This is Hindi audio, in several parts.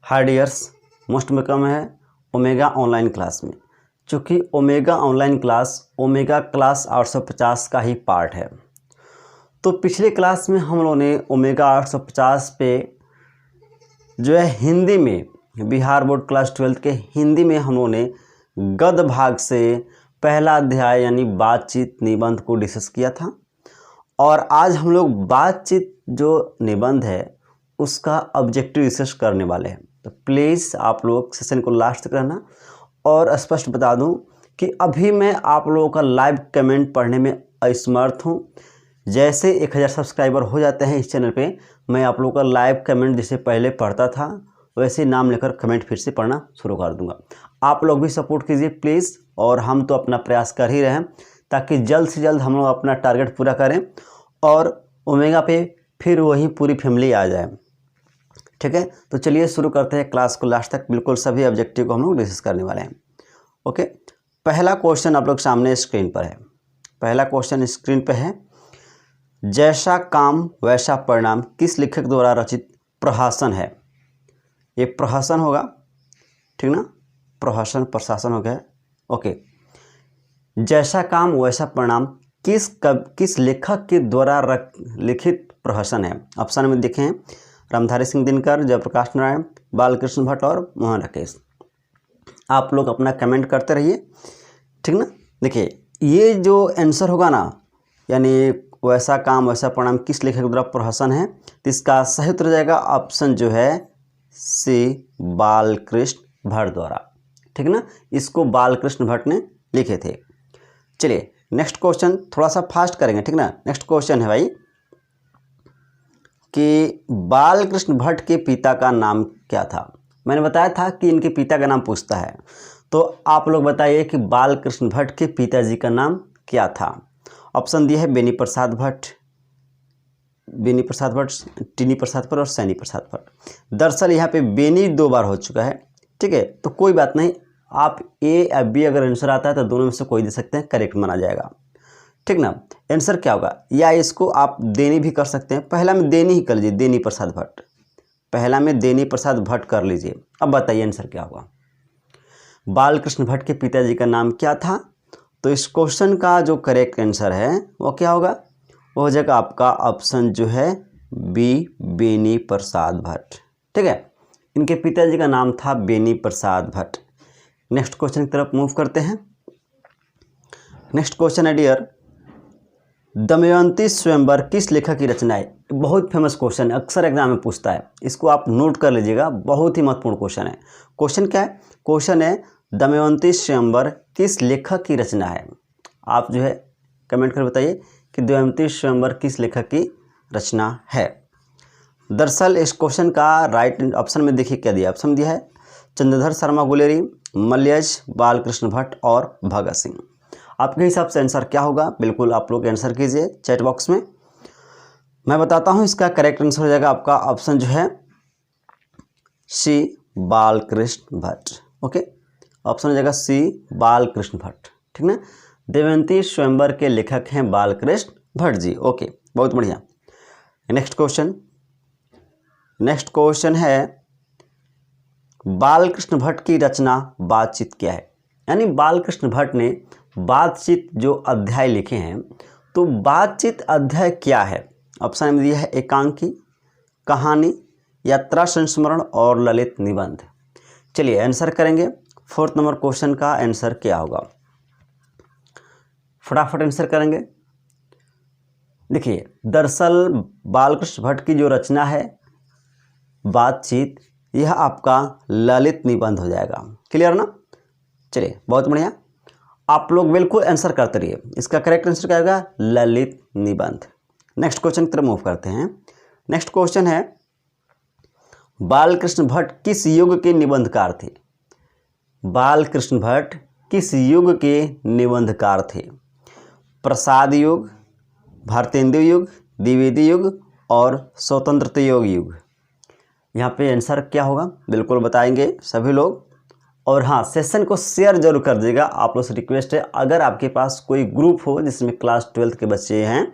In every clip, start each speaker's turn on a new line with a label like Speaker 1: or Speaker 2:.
Speaker 1: हाय डियर्स, मोस्ट वेलकम है ओमेगा ऑनलाइन क्लास में। चूँकि omega online class omega class 850 का ही पार्ट है, तो पिछले क्लास में हम लोगों ने ओमेगा 850 पे जो है हिंदी में बिहार बोर्ड क्लास 12 के हिंदी में हम लोगों ने गद्य भाग से पहला अध्याय यानी बातचीत निबंध को डिस्कस किया था। और आज हम लोग बातचीत जो निबंध है उसका ऑब्जेक्टिव रिसर्च करने वाले हैं। तो प्लीज़ आप लोग सेशन को लास्ट तक रहना। और स्पष्ट बता दूं कि अभी मैं आप लोगों का लाइव कमेंट पढ़ने में असमर्थ हूं। जैसे 1000 सब्सक्राइबर हो जाते हैं इस चैनल पे, मैं आप लोगों का लाइव कमेंट जैसे पहले पढ़ता था वैसे नाम लेकर कमेंट फिर से पढ़ना शुरू कर दूंगा। आप लोग भी सपोर्ट कीजिए प्लीज़। और हम तो अपना प्रयास कर ही रहे हैं ताकि जल्द से जल्द हम लोग अपना टारगेट पूरा करें और ओमेगा पे फिर वही पूरी फैमिली आ जाए। ठीक है, तो चलिए शुरू करते हैं क्लास को लास्ट तक। बिल्कुल सभी ऑब्जेक्टिव को हम लोग डिस्कस करने वाले हैं। ओके, पहला क्वेश्चन आप लोग सामने स्क्रीन पर है। पहला क्वेश्चन स्क्रीन पे है, जैसा काम वैसा परिणाम किस लेखक द्वारा रचित प्रहसन है? ये प्रहसन होगा, ठीक ना? प्रहसन प्रशासन हो गया। ओके, जैसा काम वैसा परिणाम किस लेखक के द्वारा लिखित प्रहसन है? ऑप्शन में देखें, रामधारी सिंह दिनकर, जयप्रकाश नारायण, बालकृष्ण भट्ट और मोहन राकेश। आप लोग अपना कमेंट करते रहिए, ठीक ना? देखिए, ये जो आंसर होगा ना, यानी वैसा काम वैसा परिणाम किस लेखक द्वारा प्रहसन है, तो इसका सही उत्तर जाएगा ऑप्शन जो है सी, बालकृष्ण भट्ट द्वारा। ठीक ना? इसको बालकृष्ण भट्ट ने लिखे थे। चलिए नेक्स्ट क्वेश्चन थोड़ा सा फास्ट करेंगे, ठीक ना? नेक्स्ट क्वेश्चन है भाई कि बालकृष्ण भट्ट के पिता का नाम क्या था? मैंने बताया था कि इनके पिता का नाम पूछता है, तो आप लोग बताइए कि बालकृष्ण भट्ट के पिताजी का नाम क्या था? ऑप्शन दिया है बेनी प्रसाद भट्ट, टीनी प्रसाद भट्ट और सैनी प्रसाद भट्ट। दरअसल यहाँ पे बेनी 2 बार हो चुका है, ठीक है? तो कोई बात नहीं, आप ए या बी अगर आंसर आता है तो दोनों में से कोई दे सकते हैं, करेक्ट माना जाएगा। ठीक ना? आंसर क्या होगा, या इसको आप देनी भी कर सकते हैं। पहला में देनी ही कर लीजिए, देनी प्रसाद भट्ट। पहला में देनी प्रसाद भट्ट कर लीजिए। अब बताइए आंसर क्या होगा। बालकृष्ण भट्ट के पिताजी का नाम क्या था? तो इस क्वेश्चन का जो करेक्ट आंसर है वो क्या होगा? वो हो जाएगा आपका ऑप्शन जो है बी, बेनी प्रसाद भट्ट। ठीक है, इनके पिताजी का नाम था बेनी प्रसाद भट्ट। नेक्स्ट क्वेश्चन की तरफ मूव करते हैं। नेक्स्ट क्वेश्चन है डियर, दमयंती स्वयंवर किस लेखक की रचना है? बहुत फेमस क्वेश्चन है, अक्सर एग्जाम में पूछता है, इसको आप नोट कर लीजिएगा, बहुत ही महत्वपूर्ण क्वेश्चन है। क्वेश्चन क्या है? क्वेश्चन है दमयंती स्वयंवर किस लेखक की रचना है? आप जो है कमेंट कर बताइए कि दमयंती स्वयंवर किस लेखक की रचना है। दरअसल इस क्वेश्चन का राइट ऑप्शन में देखिए क्या दिया। ऑप्शन दिया है चंद्रधर शर्मा गुलेरी, मलयज, बालकृष्ण भट्ट और भगत सिंह। आपके हिसाब से आंसर क्या होगा? बिल्कुल आप लोग आंसर कीजिए चैट बॉक्स में। मैं बताता हूं, इसका करेक्ट आंसर हो जाएगा आपका ऑप्शन जो है सी, बालकृष्ण भट्ट। ओके, ऑप्शन हो जाएगा सी, बालकृष्ण भट्ट। ठीक ना? दमयंती स्वयंवर के लेखक हैं बालकृष्ण भट्ट जी। ओके, बहुत बढ़िया। नेक्स्ट क्वेश्चन है, बालकृष्ण भट्ट की रचना बातचीत क्या है? यानी बालकृष्ण भट्ट ने बातचीत जो अध्याय लिखे हैं, तो बातचीत अध्याय क्या है? ऑप्शन में दिया है एकांकी, कहानी, यात्रा संस्मरण और ललित निबंध। चलिए आंसर करेंगे। 4th नंबर क्वेश्चन का आंसर क्या होगा? फटाफट आंसर करेंगे। देखिए, दरअसल बालकृष्ण भट्ट की जो रचना है बातचीत, यह आपका ललित निबंध हो जाएगा। क्लियर ना? चलिए बहुत बढ़िया, आप लोग बिल्कुल आंसर करते रहिए। इसका करेक्ट आंसर क्या होगा? ललित निबंध। नेक्स्ट क्वेश्चन की तरफ मूव करते हैं। नेक्स्ट क्वेश्चन है, बालकृष्ण भट्ट किस युग के निबंधकार थे? बालकृष्ण भट्ट किस युग के निबंधकार थे? प्रसाद युग, भारतेंदु युग, द्विवेदी युग और स्वतंत्रता युग। यहाँ पे आंसर क्या होगा बिल्कुल बताएंगे सभी लोग। और हाँ, सेशन को शेयर जरूर कर दीजिएगा। आप लोग से रिक्वेस्ट है, अगर आपके पास कोई ग्रुप हो जिसमें क्लास 12 के बच्चे हैं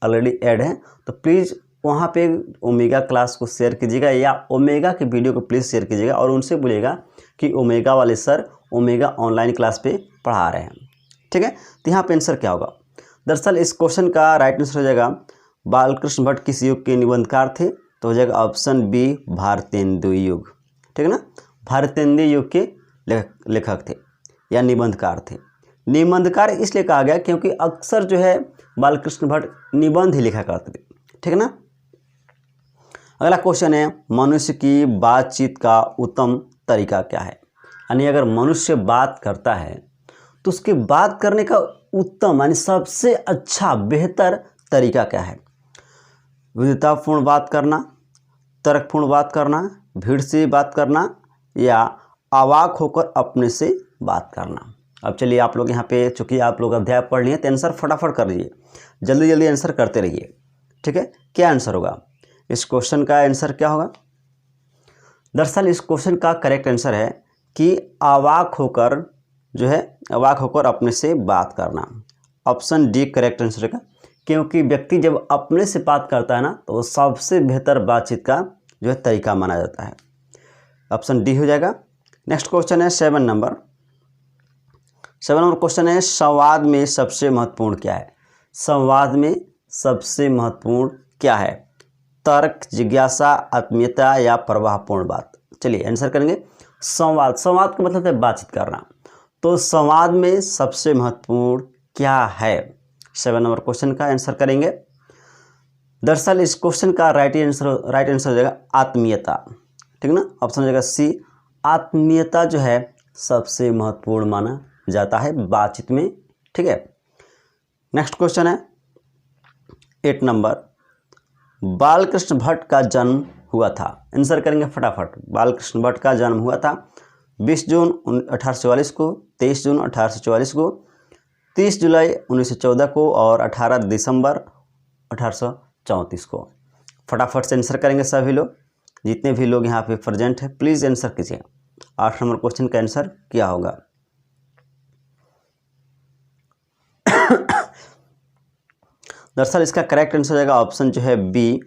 Speaker 1: ऑलरेडी ऐड हैं, तो प्लीज़ वहाँ पे ओमेगा क्लास को शेयर कीजिएगा या ओमेगा के वीडियो को प्लीज़ शेयर कीजिएगा और उनसे बोलिएगा कि ओमेगा वाले सर ओमेगा ऑनलाइन क्लास पे पढ़ा रहे हैं। ठीक है, तो यहाँ पे आंसर क्या होगा? दरअसल इस क्वेश्चन का राइट आंसर हो जाएगा बालकृष्ण भट्ट किस युग के निबंधकार थे, तो हो जाएगा ऑप्शन बी भारतेंदु युग। ठीक है ना, भारतेंदु युग के लेखक थे या निबंधकार थे। निबंधकार इसलिए कहा गया क्योंकि अक्सर जो है बालकृष्ण भट्ट निबंध ही लिखा करते थे। ठीक है ना। अगला क्वेश्चन है मनुष्य की बातचीत का उत्तम तरीका क्या है? यानी अगर मनुष्य बात करता है तो उसके बात करने का उत्तम यानी सबसे अच्छा बेहतर तरीका क्या है? विविधतापूर्ण बात करना, तर्कपूर्ण बात करना, भीड़ से बात करना या अवाक होकर अपने से बात करना। अब चलिए आप लोग यहाँ पे चूँकि आप लोग अध्याय पढ़ लिए तो आंसर फटाफट कर लीजिए, जल्दी जल्दी आंसर करते रहिए। ठीक है, क्या आंसर होगा? इस क्वेश्चन का आंसर क्या होगा? दरअसल इस क्वेश्चन का करेक्ट आंसर है कि अवाक होकर जो है अवाक होकर अपने से बात करना। ऑप्शन डी करेक्ट आंसर है, क्योंकि व्यक्ति जब अपने से बात करता है ना तो सबसे बेहतर बातचीत का जो है तरीका माना जाता है। ऑप्शन डी हो जाएगा। नेक्स्ट क्वेश्चन है 7 नंबर क्वेश्चन है संवाद में सबसे महत्वपूर्ण क्या है? संवाद में सबसे महत्वपूर्ण क्या है? तर्क, जिज्ञासा, आत्मीयता या प्रवाहपूर्ण बात? चलिए आंसर करेंगे संवाद। संवाद का मतलब है बातचीत करना, तो संवाद में सबसे महत्वपूर्ण क्या है? 7 नंबर क्वेश्चन का आंसर करेंगे। दरअसल इस क्वेश्चन का राइट आंसर हो जाएगा आत्मीयता। ठीक है ना, ऑप्शन हो जाएगा सी, आत्मीयता जो है सबसे महत्वपूर्ण माना जाता है बातचीत में। ठीक है, नेक्स्ट क्वेश्चन है 8 नंबर बालकृष्ण भट्ट का जन्म हुआ था। आंसर करेंगे फटाफट। बालकृष्ण भट्ट का जन्म हुआ था 20 जून 1844 को, 23 जून 1844 को, 30 जुलाई 1914 को और 18 दिसंबर 1834 को। फटाफट से आंसर करेंगे सभी लोग, जितने भी लोग यहाँ पे प्रेजेंट है प्लीज़ आंसर कीजिए। 8 नंबर क्वेश्चन का आंसर क्या होगा? दरअसल इसका करेक्ट आंसर हो जाएगा ऑप्शन जो है बी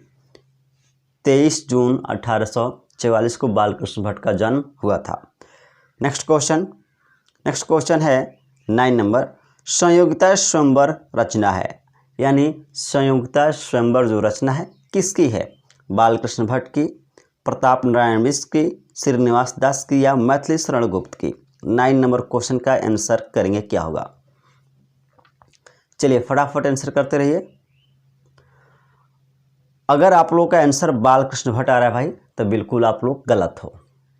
Speaker 1: 23 जून 1844 को बालकृष्ण भट्ट का जन्म हुआ था। नेक्स्ट क्वेश्चन है 9 नंबर संयोगिता स्वयंवर रचना है, यानी संयोगिता स्वयंवर जो रचना है किसकी है? बालकृष्ण भट्ट की, प्रताप नारायण मिश्र की, श्रीनिवास दास की या मैथिली शरण गुप्त की? 9 नंबर क्वेश्चन का आंसर करेंगे क्या होगा? चलिए फटाफट आंसर करते रहिए। अगर आप लोग का आंसर बालकृष्ण भट्ट आ रहा है भाई तो बिल्कुल आप लोग गलत हो।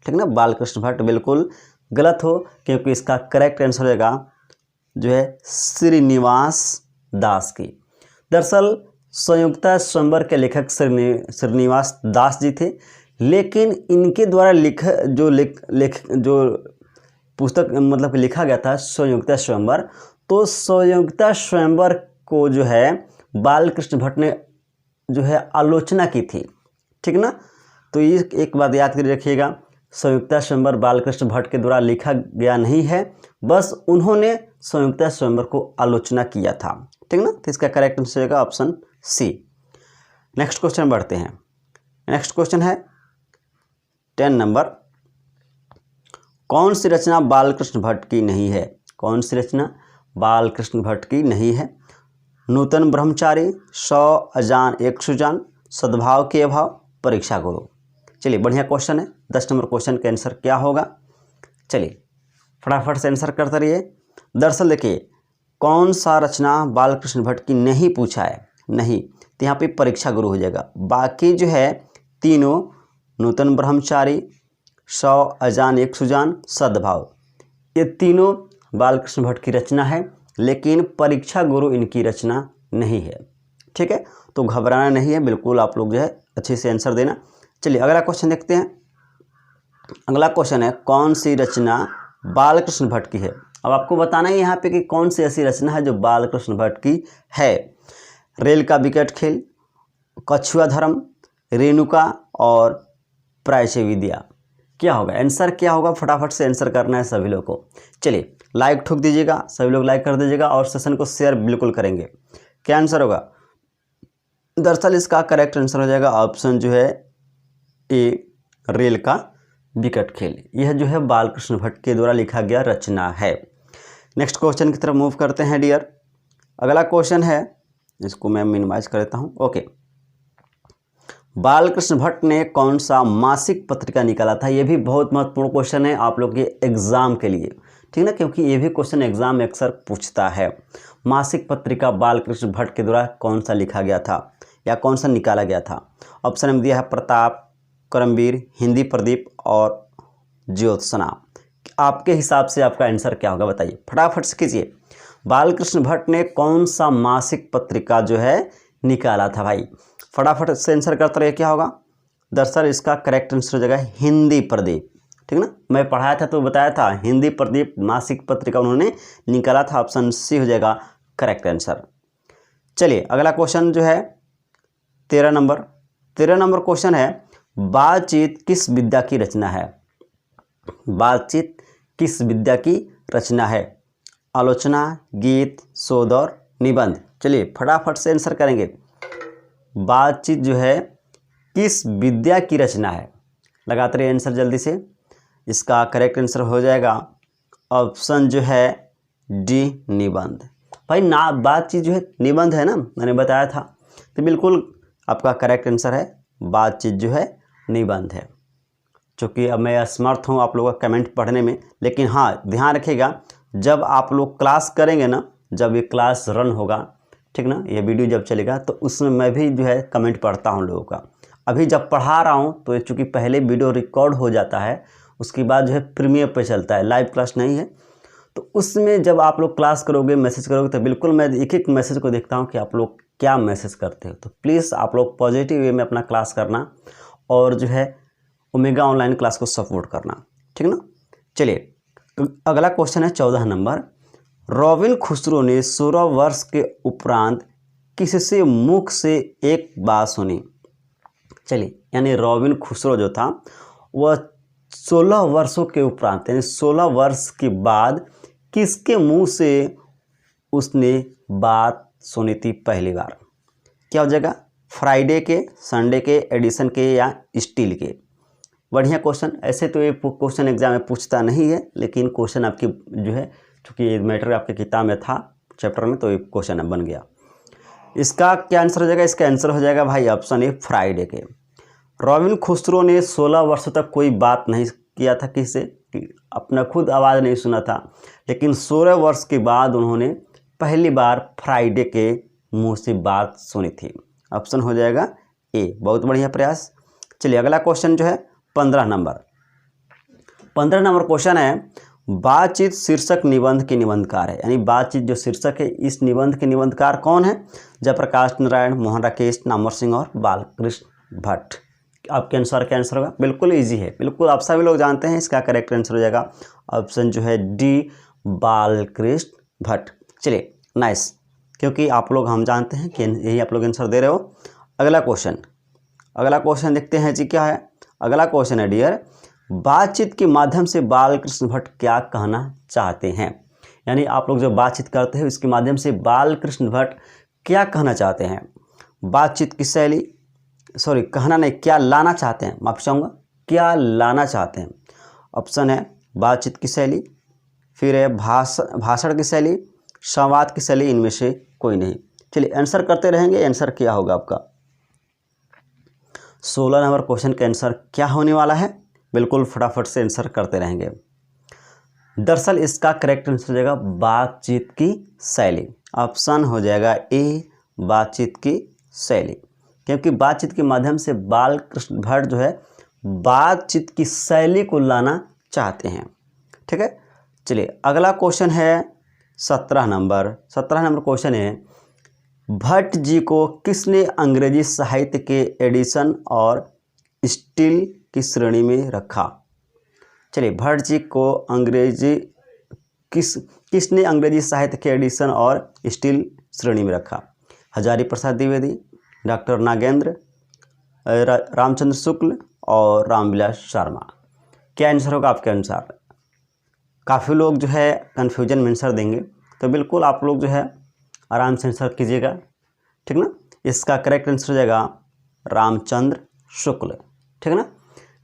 Speaker 1: ठीक ना, बालकृष्ण भट्ट बिल्कुल गलत हो, क्योंकि इसका करेक्ट आंसर होगा जो है श्रीनिवास दास की। दरअसल संयुक्ता स्वयंवर के लेखक श्रीनिवास दास जी थे, लेकिन इनके द्वारा जो पुस्तक मतलब लिखा गया था संयुक्ता स्वयंवर, तो संयुक्ता स्वयंवर को जो है बालकृष्ण भट्ट ने जो है आलोचना की थी। ठीक ना, तो ये एक बात याद कर रखिएगा, संयुक्ता स्वयंवर बालकृष्ण भट्ट के द्वारा लिखा गया नहीं है, बस उन्होंने संयुक्ता स्वयंवर को आलोचना किया था। ठीक ना, तो इसका करेक्ट आंसर होगा ऑप्शन सी। नेक्स्ट क्वेश्चन बढ़ते हैं। नेक्स्ट क्वेश्चन है 10 नंबर कौन सी रचना बालकृष्ण भट्ट की नहीं है? कौन सी रचना बालकृष्ण भट्ट की नहीं है? नूतन ब्रह्मचारी, 100 अजान एक सुजान, सद्भाव के अभाव, परीक्षा गुरु? चलिए बढ़िया क्वेश्चन है। 10 नंबर क्वेश्चन का आंसर क्या होगा? चलिए फटाफट से आंसर करते रहिए। दरअसल देखिए कौन सा रचना बालकृष्ण भट्ट की नहीं पूछा है, नहीं, तो यहाँ पे परीक्षा गुरु हो जाएगा। बाकी जो है तीनों नूतन ब्रह्मचारी, 100 अजान एक सुजान, सद्भाव, ये तीनों बालकृष्ण भट्ट की रचना है, लेकिन परीक्षा गुरु इनकी रचना नहीं है। ठीक है, तो घबराना नहीं है, बिल्कुल आप लोग जो है अच्छे से आंसर देना। चलिए अगला क्वेश्चन देखते हैं। अगला क्वेश्चन है कौन सी रचना बालकृष्ण भट्ट की है? अब आपको बताना है यहाँ पे कि कौन सी ऐसी रचना है जो बालकृष्ण भट्ट की है। रेल का विकट खेल, कछुआ धर्म, रेणुका और प्राच्य विद्या? क्या होगा आंसर? क्या होगा? फटाफट से आंसर करना है सभी लोग को। चलिए लाइक ठोक दीजिएगा, सभी लोग लाइक कर दीजिएगा और सेशन को शेयर बिल्कुल करेंगे। क्या आंसर होगा? दरअसल इसका करेक्ट आंसर हो जाएगा ऑप्शन जो है ए, रेल का विकट खेल। यह जो है बालकृष्ण भट्ट के द्वारा लिखा गया रचना है। नेक्स्ट क्वेश्चन की तरफ मूव करते हैं डियर। अगला क्वेश्चन है, इसको मैं मिनिमाइज कर देता हूँ। ओके, बालकृष्ण भट्ट ने कौन सा मासिक पत्रिका निकाला था? यह भी बहुत महत्वपूर्ण क्वेश्चन है आप लोग के एग्जाम के लिए, ठीक ना, क्योंकि ये भी क्वेश्चन एग्जाम में अक्सर पूछता है। मासिक पत्रिका बालकृष्ण भट्ट के द्वारा कौन सा लिखा गया था या कौन सा निकाला गया था? ऑप्शन में दिया है प्रताप, करमवीर, हिंदी प्रदीप और ज्योत्सना। आपके हिसाब से आपका आंसर क्या होगा बताइए, फटाफट से कीजिए। बालकृष्ण भट्ट ने कौन सा मासिक पत्रिका जो है निकाला था भाई? फटाफट से आंसर करते रहिए, क्या होगा? दरअसल इसका करेक्ट आंसर हो जाएगा हिंदी प्रदीप, ठीक ना। मैं पढ़ाया था तो बताया था हिंदी प्रदीप मासिक पत्रिका उन्होंने निकाला था। ऑप्शन सी हो जाएगा करेक्ट आंसर। चलिए अगला क्वेश्चन जो है 13 नंबर क्वेश्चन है, बातचीत किस विद्या की रचना है? बातचीत किस विद्या की रचना है? आलोचना, गीत, शोध और निबंध। चलिए फटाफट से आंसर करेंगे। बातचीत जो है किस विद्या की रचना है? लगाते रहिए आंसर जल्दी से। इसका करेक्ट आंसर हो जाएगा ऑप्शन जो है डी, निबंध। भाई ना, बातचीत जो है निबंध है ना, मैंने बताया था, तो बिल्कुल आपका करेक्ट आंसर है बातचीत जो है निबंध है। चूँकि अब मैं असमर्थ हूँ आप लोगों का कमेंट पढ़ने में, लेकिन हाँ ध्यान रखिएगा जब आप लोग क्लास करेंगे ना, जब ये क्लास रन होगा, ठीक ना, ये वीडियो जब चलेगा तो उसमें मैं भी जो है कमेंट पढ़ता हूँ लोगों का। अभी जब पढ़ा रहा हूँ तो चूँकि पहले वीडियो रिकॉर्ड हो जाता है, उसके बाद जो है प्रीमियर पे चलता है, लाइव क्लास नहीं है। तो उसमें जब आप लोग क्लास करोगे, मैसेज करोगे, तो बिल्कुल मैं एक एक मैसेज को देखता हूँ कि आप लोग क्या मैसेज करते हो। तो प्लीज़ आप लोग पॉजिटिव वे में अपना क्लास करना और जो है ओमेगा ऑनलाइन क्लास को सपोर्ट करना, ठीक ना। चलिए अगला क्वेश्चन है 14 नंबर। रॉबिन खुसरो ने 16 वर्ष के उपरांत किससे मुख से एक बात सुनी? चलिए, यानी रॉबिन खुसरो जो था वह 16 वर्षों के उपरांत यानी 16 वर्ष के बाद किसके मुंह से उसने बात सुनी थी पहली बार? क्या हो जाएगा? फ्राइडे के, संडे के, एडिशन के या स्टील के? बढ़िया क्वेश्चन। ऐसे तो ये क्वेश्चन एग्जाम में पूछता नहीं है, लेकिन क्वेश्चन आपकी जो है चूँकि ये मैटर आपके किताब में था चैप्टर में, तो ये क्वेश्चन बन गया। इसका क्या आंसर हो जाएगा? इसका आंसर हो जाएगा भाई ऑप्शन ए, फ्राइडे के। रॉबिन खुसरो ने 16 वर्षों तक कोई बात नहीं किया था किससे, अपना खुद आवाज़ नहीं सुना था, लेकिन 16 वर्ष के बाद उन्होंने पहली बार फ्राइडे के मुंह से बात सुनी थी। ऑप्शन हो जाएगा ए। बहुत बढ़िया प्रयास। चलिए अगला क्वेश्चन जो है 15 नंबर क्वेश्चन है, बातचीत शीर्षक निबंध के निबंधकार है। यानी बातचीत जो शीर्षक है, इस निबंध के निबंधकार कौन है? जयप्रकाश नारायण, मोहन राकेश, नामवर सिंह और बालकृष्ण भट्ट। आपके अनुसार क्या आंसर होगा? बिल्कुल इजी है, बिल्कुल आप सभी लोग जानते हैं। इसका करेक्ट आंसर हो जाएगा ऑप्शन जो है डी, बालकृष्ण भट्ट। चलिए नाइस, क्योंकि आप लोग हम जानते हैं कि यही आप लोग आंसर दे रहे हो। अगला क्वेश्चन देखते हैं जी क्या है। अगला क्वेश्चन है डियर, बातचीत के माध्यम से बालकृष्ण भट्ट क्या कहना चाहते हैं? यानी आप लोग जो बातचीत करते हैं इसके माध्यम से बालकृष्ण भट्ट क्या कहना चाहते हैं? बातचीत की शैली, सॉरी कहना नहीं, क्या लाना चाहते हैं, माफ़ी चाहूँगा, क्या लाना चाहते हैं? ऑप्शन है बातचीत की शैली, फिर है भाषण की शैली, संवाद की शैली, इनमें से कोई नहीं। चलिए आंसर करते रहेंगे। आंसर क्या होगा आपका? 16 नंबर क्वेश्चन का आंसर क्या होने वाला है? बिल्कुल फटाफट से आंसर करते रहेंगे। दरअसल इसका करेक्ट आंसर हो जाएगा बातचीत की शैली। ऑप्शन हो जाएगा ए, बातचीत की शैली, क्योंकि बातचीत के माध्यम से बालकृष्ण भट्ट जो है बातचीत की शैली को लाना चाहते हैं, ठीक है। चलिए अगला क्वेश्चन है 17 नंबर क्वेश्चन है, भट्ट जी को किसने अंग्रेजी साहित्य के एडिशन और स्टील की श्रेणी में रखा? चलिए भट्ट जी को किसने अंग्रेजी साहित्य के एडिशन और स्टील श्रेणी में रखा? हजारी प्रसाद द्विवेदी, डॉक्टर नागेंद्र, रामचंद्र शुक्ल और रामविलास शर्मा। क्या आंसर होगा आपके अनुसार? काफ़ी लोग जो है कन्फ्यूजन में आंसर देंगे, तो बिल्कुल आप लोग जो है आराम से आंसर कीजिएगा, ठीक ना। इसका करेक्ट आंसर हो जाएगा रामचंद्र शुक्ल। ठीक है ना,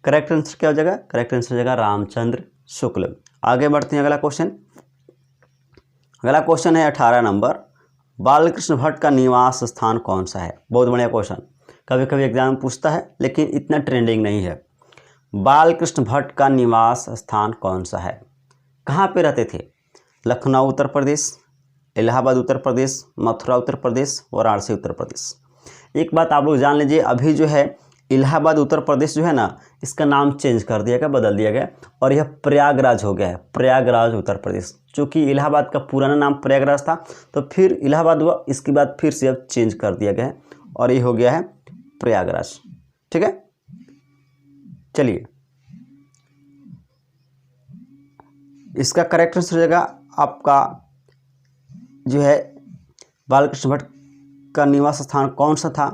Speaker 1: करेक्ट आंसर क्या हो जाएगा, करेक्ट आंसर हो जाएगा रामचंद्र शुक्ल। आगे बढ़ते हैं, अगला क्वेश्चन। अगला क्वेश्चन है 18 नंबर, बालकृष्ण भट्ट का निवास स्थान कौन सा है। बहुत बढ़िया क्वेश्चन, कभी कभी एग्जाम में पूछता है लेकिन इतना ट्रेंडिंग नहीं है। बालकृष्ण भट्ट का निवास स्थान कौन सा है, कहाँ पे रहते थे। लखनऊ उत्तर प्रदेश, इलाहाबाद उत्तर प्रदेश, मथुरा उत्तर प्रदेश, वाराणसी उत्तर प्रदेश। एक बात आप लोग जान लीजिए, अभी जो है इलाहाबाद उत्तर प्रदेश जो है ना, इसका नाम चेंज कर दिया गया, बदल दिया गया और यह प्रयागराज हो गया है, प्रयागराज उत्तर प्रदेश। चूँकि इलाहाबाद का पुराना नाम प्रयागराज था तो फिर इलाहाबाद हुआ, इसके बाद फिर से अब चेंज कर दिया गया है और ये हो गया है प्रयागराज। ठीक है, चलिए इसका करेक्ट आंसर हो जाएगा आपका जो है बालकृष्ण भट्ट का निवास स्थान कौन सा था।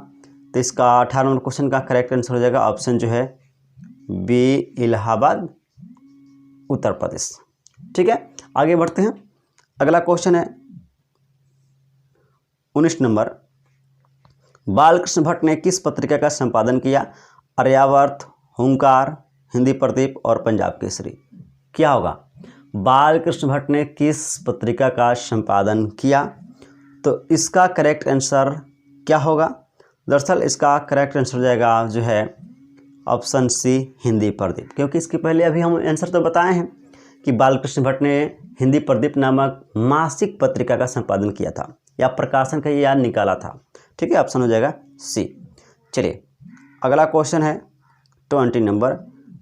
Speaker 1: तो इसका 18 नंबर क्वेश्चन का करेक्ट आंसर हो जाएगा ऑप्शन जो है बी, इलाहाबाद उत्तर प्रदेश। ठीक है, आगे बढ़ते हैं। अगला क्वेश्चन है 19 नंबर, बालकृष्ण भट्ट ने किस पत्रिका का संपादन किया। आर्यावर्त, हुंकार, हिंदी प्रदीप और पंजाब केसरी। क्या होगा, बालकृष्ण भट्ट ने किस पत्रिका का संपादन किया। तो इसका करेक्ट आंसर क्या होगा, दरअसल इसका करेक्ट आंसर हो जाएगा जो है ऑप्शन सी, हिंदी प्रदीप। क्योंकि इसके पहले अभी हम आंसर तो बताए हैं कि बालकृष्ण भट्ट ने हिंदी प्रदीप नामक मासिक पत्रिका का संपादन किया था या प्रकाशन का या निकाला था। ठीक है, ऑप्शन हो जाएगा सी। चलिए अगला क्वेश्चन है 20 नंबर,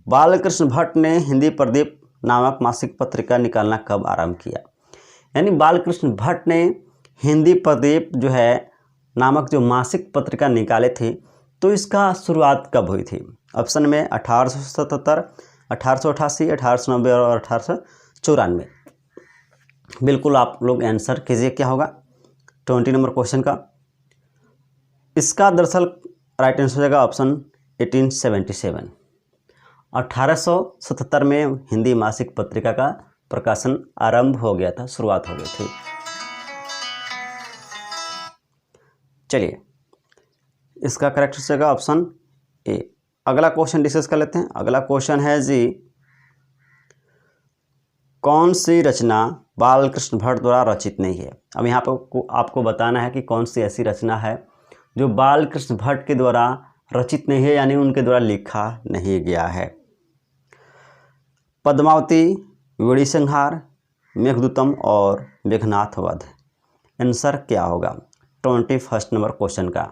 Speaker 1: बालकृष्ण भट्ट ने हिंदी प्रदीप नामक मासिक पत्रिका निकालना कब आरंभ किया। यानी बालकृष्ण भट्ट ने हिंदी प्रदीप जो है नामक जो मासिक पत्रिका निकाले थे, तो इसका शुरुआत कब हुई थी। ऑप्शन में 1877, 1888, 1890 और 1894। बिल्कुल आप लोग आंसर कीजिए क्या होगा 20 नंबर क्वेश्चन का। इसका दरअसल राइट आंसर हो जाएगा ऑप्शन 1877। 1877 में हिंदी मासिक पत्रिका का प्रकाशन आरंभ हो गया था, शुरुआत हो गई थी। चलिए इसका करेक्ट हो जाएगा ऑप्शन ए। अगला क्वेश्चन डिस्कस कर लेते हैं। अगला क्वेश्चन है जी, कौन सी रचना बालकृष्ण भट्ट द्वारा रचित नहीं है। अब यहाँ पर आपको बताना है कि कौन सी ऐसी रचना है जो बालकृष्ण भट्ट के द्वारा रचित नहीं है, यानी उनके द्वारा लिखा नहीं गया है। पद्मावती, वीणी संहार, मेघदूतम और मेघनाथ वध। आंसर क्या होगा 21 नंबर क्वेश्चन का।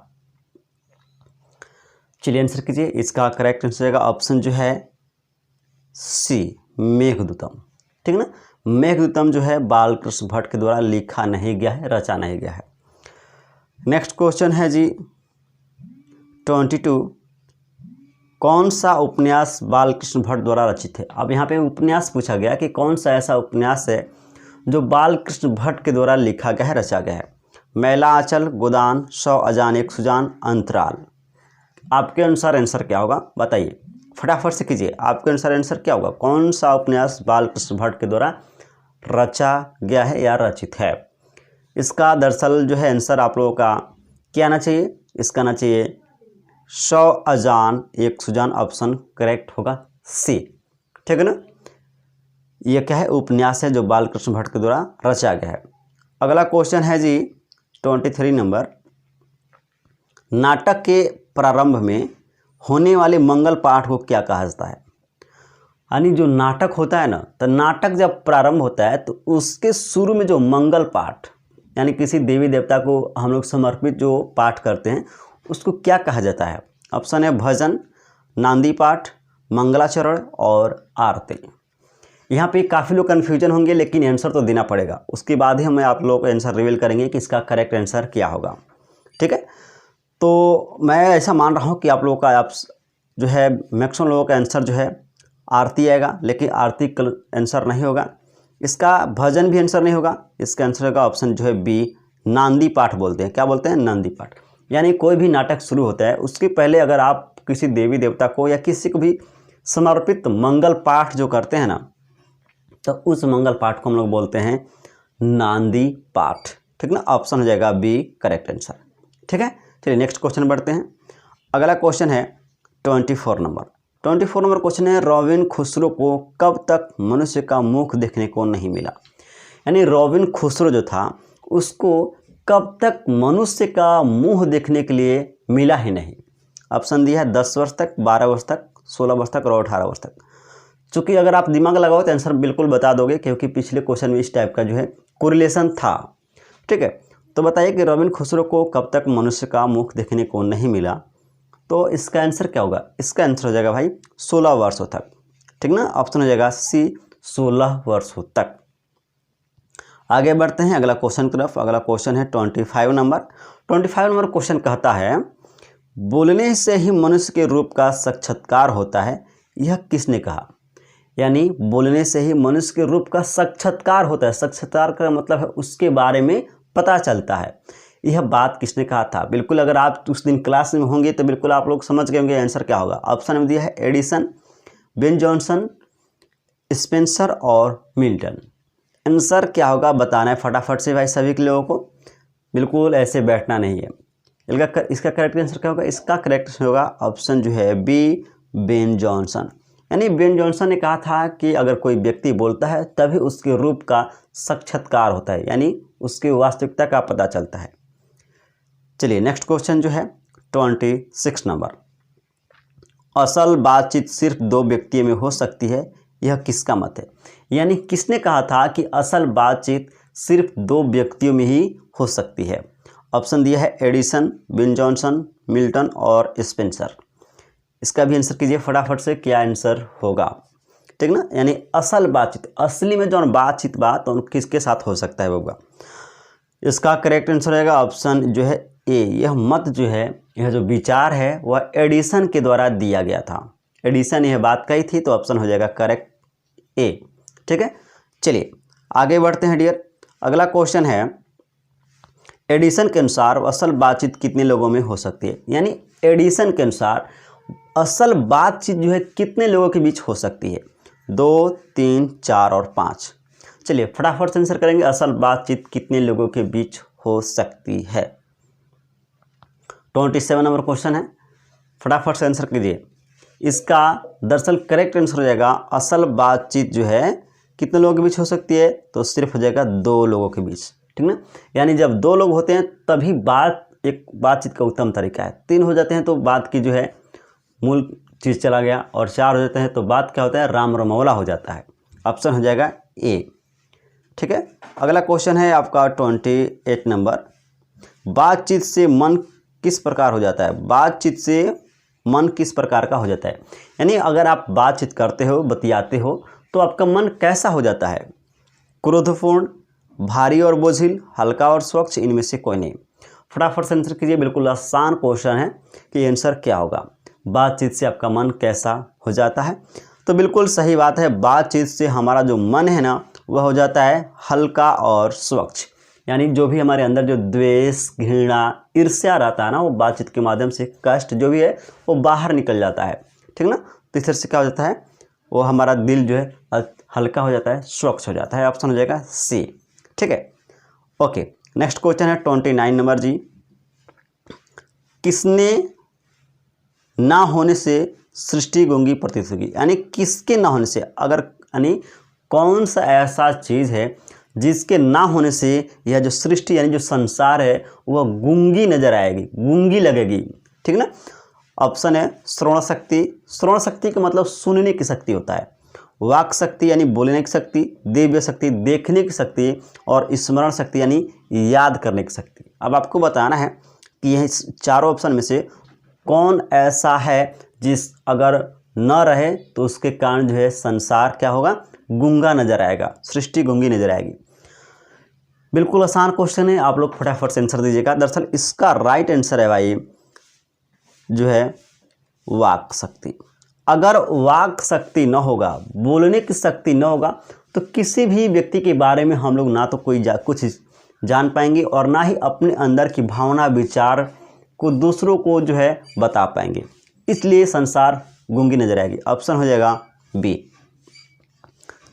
Speaker 1: चलिए आंसर कीजिए। इसका करेक्ट आंसर होगा ऑप्शन जो है सी, मेघदूतम। ठीक है ना, मेघदूतम जो है बालकृष्ण भट्ट के द्वारा लिखा नहीं गया है, रचा नहीं गया है। नेक्स्ट क्वेश्चन है जी 22, कौन सा उपन्यास बालकृष्ण भट्ट द्वारा रचित है। अब यहाँ पे उपन्यास पूछा गया कि कौन सा ऐसा उपन्यास है जो बालकृष्ण भट्ट के द्वारा लिखा गया है, रचा गया है। मैला आंचल, गोदान, 100 अजान एक सुजान, अंतराल। आपके अनुसार आंसर क्या होगा बताइए, फटाफट से कीजिए। आपके अनुसार आंसर क्या होगा, कौन सा उपन्यास बालकृष्ण भट्ट के द्वारा रचा गया है या रचित है। इसका दरअसल जो है आंसर आप लोगों का क्या आना चाहिए, इसका आना चाहिए 100 अजान एक सुजान। ऑप्शन करेक्ट होगा सी। ठीक है ना, यह क्या है, उपन्यास है जो बालकृष्ण भट्ट के द्वारा रचा गया है। अगला क्वेश्चन है जी 23 नंबर, नाटक के प्रारंभ में होने वाले मंगल पाठ को क्या कहा जाता है। यानी जो नाटक होता है ना, तो नाटक जब प्रारंभ होता है तो उसके शुरू में जो मंगल पाठ, यानी किसी देवी देवता को हम लोग समर्पित जो पाठ करते हैं, उसको क्या कहा जाता है। ऑप्शन है भजन, नांदी पाठ, मंगलाचरण और आरती। यहाँ पे काफ़ी लोग कन्फ्यूजन होंगे, लेकिन आंसर तो देना पड़ेगा। उसके बाद ही हम आप लोगों को आंसर रिवील करेंगे कि इसका करेक्ट आंसर क्या होगा। ठीक है, तो मैं ऐसा मान रहा हूँ कि आप लोगों का आप जो है मैक्सिमम लोगों का आंसर जो है आरती आएगा, लेकिन आरती आंसर नहीं होगा। इसका भजन भी आंसर नहीं होगा। इसका आंसर होगा ऑप्शन जो है बी, नांदी पाठ बोलते हैं। क्या बोलते हैं, नांदी पाठ। यानी कोई भी नाटक शुरू होता है उसके पहले अगर आप किसी देवी देवता को या किसी को भी समर्पित मंगल पाठ जो करते हैं ना, तो उस मंगल पाठ को हम लोग बोलते हैं नांदी पाठ। ठीक ना, ऑप्शन हो जाएगा बी करेक्ट आंसर। ठीक है, चलिए नेक्स्ट क्वेश्चन बढ़ते हैं। अगला क्वेश्चन है 24 नंबर। 24 नंबर क्वेश्चन है, रॉबिन खुसरो को कब तक मनुष्य का मुख देखने को नहीं मिला। यानी रॉबिन खुसरो जो था उसको कब तक मनुष्य का मुंह देखने के लिए मिला ही नहीं। ऑप्शन दिया है 10 वर्ष तक, 12 वर्ष तक, 16 वर्ष तक और 18 वर्ष तक। चूँकि अगर आप दिमाग लगाओ तो आंसर बिल्कुल बता दोगे, क्योंकि पिछले क्वेश्चन में इस टाइप का जो है कोरिलेशन था। ठीक है, तो बताइए कि रॉबिन खुसरो को कब तक मनुष्य का मुख देखने को नहीं मिला। तो इसका आंसर क्या होगा? इसका आंसर हो जाएगा भाई 16 वर्षों तक। ठीक ना, ऑप्शन हो जाएगा सी 16 वर्षों तक। आगे बढ़ते हैं अगला क्वेश्चन की तरफ। अगला क्वेश्चन है 25 नंबर। 25 नंबर क्वेश्चन कहता है, बोलने से ही मनुष्य के रूप का साक्षात्कार होता है, यह किसने कहा। यानी बोलने से ही मनुष्य के रूप का साक्षात्कार होता है। साक्षात्कार का मतलब है उसके बारे में पता चलता है। यह बात किसने कहा था? बिल्कुल अगर आप उस दिन क्लास में होंगे तो बिल्कुल आप लोग समझ गए होंगे आंसर क्या होगा। ऑप्शन में दिया है एडिसन, बेन जॉनसन, स्पेंसर और मिल्टन। आंसर क्या होगा बताना है फटाफट से भाई सभी के लोगों को, बिल्कुल ऐसे बैठना नहीं है। इसका करेक्ट आंसर क्या होगा? इसका करेक्ट आंसर होगा ऑप्शन जो है बी, बेन जॉनसन। यानी बेन जॉनसन ने कहा था कि अगर कोई व्यक्ति बोलता है तभी उसके रूप का साक्षात्कार होता है, यानी उसकी वास्तविकता का पता चलता है। चलिए नेक्स्ट क्वेश्चन जो है 26 नंबर। असल बातचीत सिर्फ 2 व्यक्तियों में हो सकती है, यह किसका मत है। यानी किसने कहा था कि असल बातचीत सिर्फ 2 व्यक्तियों में ही हो सकती है। ऑप्शन दिया है एडिसन, बेन जॉनसन, मिल्टन और स्पेंसर। इसका भी आंसर कीजिए फटाफट से, क्या आंसर होगा। ठीक ना, यानी असल बातचीत, असली में जो बातचीत तो किसके साथ हो सकता है होगा। इसका करेक्ट आंसर रहेगा ऑप्शन जो है ए। यह मत जो है, यह जो विचार है वह एडिसन के द्वारा दिया गया था। एडिसन यह बात कही थी, तो ऑप्शन हो जाएगा करेक्ट ए। ठीक है, चलिए आगे बढ़ते हैं डियर। अगला क्वेश्चन है, एडिसन के अनुसार असल बातचीत कितने लोगों में हो सकती है। यानी एडिसन के अनुसार असल बातचीत जो है कितने लोगों के बीच हो सकती है। 2, 3, 4 और 5। चलिए फटाफट से आंसर करेंगे, असल बातचीत कितने लोगों के बीच हो सकती है। 27 नंबर क्वेश्चन है, फटाफट से आंसर कीजिए। इसका दरअसल करेक्ट आंसर हो जाएगा, असल बातचीत जो है कितने लोगों के बीच हो सकती है, तो सिर्फ हो जाएगा 2 लोगों के बीच। ठीक ना, यानी जब 2 लोग होते हैं तभी बातचीत का उत्तम तरीका है। 3 हो जाते हैं तो बात की जो है मूल चीज़ चला गया, और 4 हो जाते हैं तो बात क्या होता है, राम रमौला हो जाता है। ऑप्शन हो जाएगा ए। ठीक है, अगला क्वेश्चन है आपका 28 नंबर। बातचीत से मन किस प्रकार हो जाता है। बातचीत से मन किस प्रकार का हो जाता है। यानी अगर आप बातचीत करते हो, बतियाते हो, तो आपका मन कैसा हो जाता है। क्रोधपूर्ण, भारी और बोझिल, हल्का और स्वच्छ, इनमें से कोई नहीं। फटाफट से आंसर कीजिए, बिल्कुल आसान क्वेश्चन है कि आंसर क्या होगा। बातचीत से आपका मन कैसा हो जाता है, तो बिल्कुल सही बात है, बातचीत से हमारा जो मन है ना वह हो जाता है हल्का और स्वच्छ। यानी जो भी हमारे अंदर जो द्वेष, घृणा, ईर्ष्या रहता है ना, वो बातचीत के माध्यम से कष्ट जो भी है वो बाहर निकल जाता है। ठीक ना, तो इस तरह से क्या हो जाता है, वो हमारा दिल जो है हल्का हो जाता है, स्वच्छ हो जाता है। ऑप्शन हो जाएगा सी। ठीक है, ओके नेक्स्ट क्वेश्चन है 29 नंबर जी। किसने ना होने से सृष्टि गूंगी प्रतीत होगी। यानी किसके ना होने से, अगर यानी कौन सा ऐसा चीज़ है जिसके ना होने से यह जो सृष्टि यानी जो संसार है वह गूंगी नजर आएगी, गूंगी लगेगी। ठीक ना, ऑप्शन है श्रवण शक्ति। श्रवण शक्ति का मतलब सुनने की शक्ति होता है। वाक शक्ति यानी बोलने की शक्ति, दिव्य शक्ति देखने की शक्ति, और स्मरण शक्ति यानी याद करने की शक्ति। अब आपको बताना है कि यह चारों ऑप्शन में से कौन ऐसा है जिस अगर न रहे तो उसके कारण जो है संसार क्या होगा, गूंगा नजर आएगा, सृष्टि गूंगी नजर आएगी। बिल्कुल आसान क्वेश्चन है, आप लोग फटाफट से आंसर दीजिएगा। दरअसल इसका राइट आंसर है भाई जो है वाक शक्ति। अगर वाक शक्ति न होगा, बोलने की शक्ति न होगा, तो किसी भी व्यक्ति के बारे में हम लोग ना तो कुछ जान पाएंगे और ना ही अपने अंदर की भावना विचार को दूसरों को जो है बता पाएंगे। इसलिए संसार गूंगी नजर आएगी। ऑप्शन हो जाएगा बी।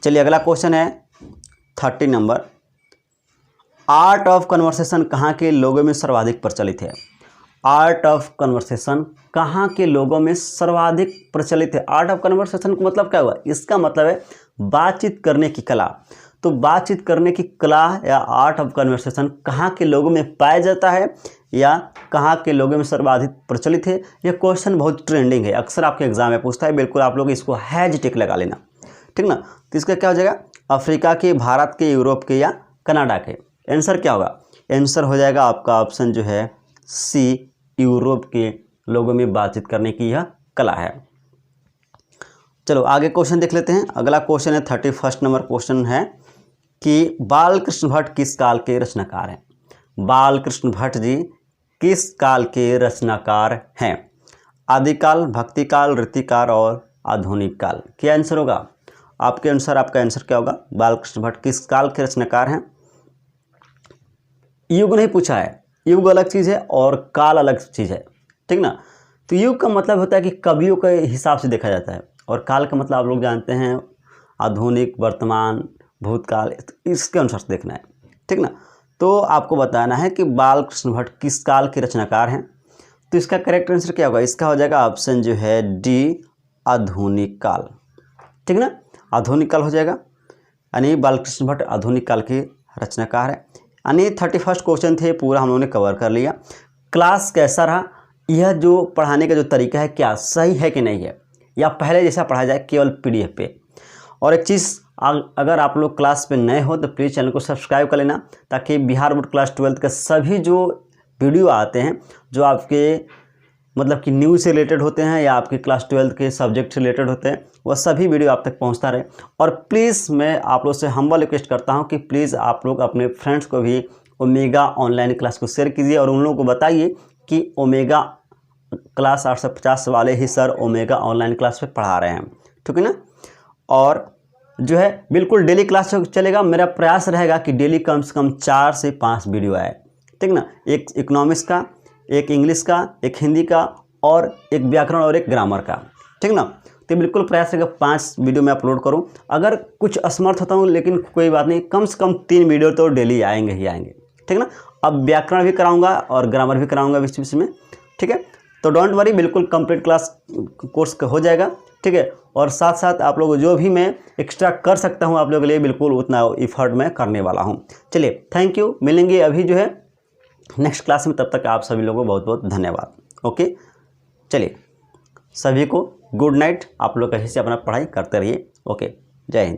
Speaker 1: चलिए अगला क्वेश्चन है 30 नंबर। आर्ट ऑफ कन्वर्सेशन कहाँ के लोगों में सर्वाधिक प्रचलित है। आर्ट ऑफ कन्वर्सेशन कहाँ के लोगों में सर्वाधिक प्रचलित है। आर्ट ऑफ कन्वर्सेशन का मतलब क्या हुआ, इसका मतलब है बातचीत करने की कला। तो बातचीत करने की कला या आर्ट ऑफ कन्वर्सेशन कहाँ के लोगों में पाया जाता है या कहाँ के लोगों में सर्वाधिक प्रचलित है। यह क्वेश्चन बहुत ट्रेंडिंग है, अक्सर आपके एग्जाम में पूछता है। बिल्कुल आप लोग इसको हैशटैग लगा लेना, ठीक ना। तो इसका क्या हो जाएगा, अफ्रीका के, भारत के, यूरोप के या कनाडा के। आंसर क्या होगा, आंसर हो जाएगा आपका ऑप्शन जो है सी, यूरोप के लोगों में बातचीत करने की यह कला है। चलो आगे क्वेश्चन देख लेते हैं। अगला क्वेश्चन है 31 नंबर क्वेश्चन है कि बालकृष्ण भट्ट किस काल के रचनाकार हैं। बालकृष्ण भट्ट जी किस काल के रचनाकार हैं। आदिकाल, भक्तिकाल, रीतिकाल और आधुनिक काल। क्या आंसर होगा आपके अनुसार, आपका आंसर क्या होगा। बालकृष्ण भट्ट किस काल के रचनाकार हैं। युग नहीं पूछा है, युग अलग चीज़ है और काल अलग चीज़ है, ठीक ना। तो युग का मतलब होता है कि कवियों के हिसाब से देखा जाता है, और काल का मतलब आप लोग जानते हैं आधुनिक, वर्तमान, भूतकाल, इसके अनुसार से देखना है, ठीक ना। तो आपको बताना है कि बालकृष्ण भट्ट किस काल के रचनाकार हैं। तो इसका करेक्ट आंसर क्या होगा, इसका हो जाएगा ऑप्शन जो है डी, आधुनिक काल, ठीक ना। आधुनिक काल हो जाएगा, यानी बालकृष्ण भट्ट आधुनिक काल के रचनाकार है। यानी 31 क्वेश्चन थे, पूरा हम लोगों ने कवर कर लिया। क्लास कैसा रहा, यह जो पढ़ाने का जो तरीका है क्या सही है कि नहीं है, या पहले जैसा पढ़ाया जाए केवल PDF पे। और एक चीज़, अगर आप लोग क्लास पे नए हो तो प्लीज़ चैनल को सब्सक्राइब कर लेना, ताकि बिहार बोर्ड क्लास 12 के सभी जो वीडियो आते हैं जो आपके मतलब कि न्यूज़ से रिलेटेड होते हैं या आपके क्लास 12 के सब्जेक्ट से रिलेटेड होते हैं, वह सभी वीडियो आप तक पहुंचता रहे। और प्लीज़ मैं आप लोग से हम्बल रिक्वेस्ट करता हूं कि प्लीज़ आप लोग अपने फ्रेंड्स को भी ओमेगा ऑनलाइन क्लास को शेयर कीजिए और उन लोगों को बताइए कि ओमेगा क्लास 850 वाले ही सर ओमेगा ऑनलाइन क्लास पे पढ़ा रहे हैं, ठीक है ना। और जो है बिल्कुल डेली क्लास चलेगा। मेरा प्रयास रहेगा कि डेली कम से कम 4 से 5 वीडियो आए, ठीक ना। एक इकोनॉमिक्स का, एक इंग्लिश का, एक हिंदी का और एक व्याकरण और एक ग्रामर का, ठीक ना। तो बिल्कुल प्रयास रहेगा 5 वीडियो मैं अपलोड करूं। अगर कुछ असमर्थ होता हूं लेकिन कोई बात नहीं, कम से कम 3 वीडियो तो डेली आएंगे ही आएंगे, ठीक ना। अब व्याकरण भी कराऊंगा और ग्रामर भी कराऊंगा बीच बीच में, ठीक है। तो डोंट वरी, बिल्कुल कंप्लीट क्लास कोर्स हो जाएगा, ठीक है। और साथ साथ आप लोग जो भी मैं एक्स्ट्रा कर सकता हूँ आप लोगों के लिए, बिल्कुल उतना एफर्ट मैं करने वाला हूँ। चलिए थैंक यू, मिलेंगे अभी जो है नेक्स्ट क्लास में। तब तक आप सभी लोगों को बहुत बहुत धन्यवाद। ओके, चलिए सभी को गुड नाइट। आप लोग कहीं से अपना पढ़ाई करते रहिए। ओके, जय हिंद।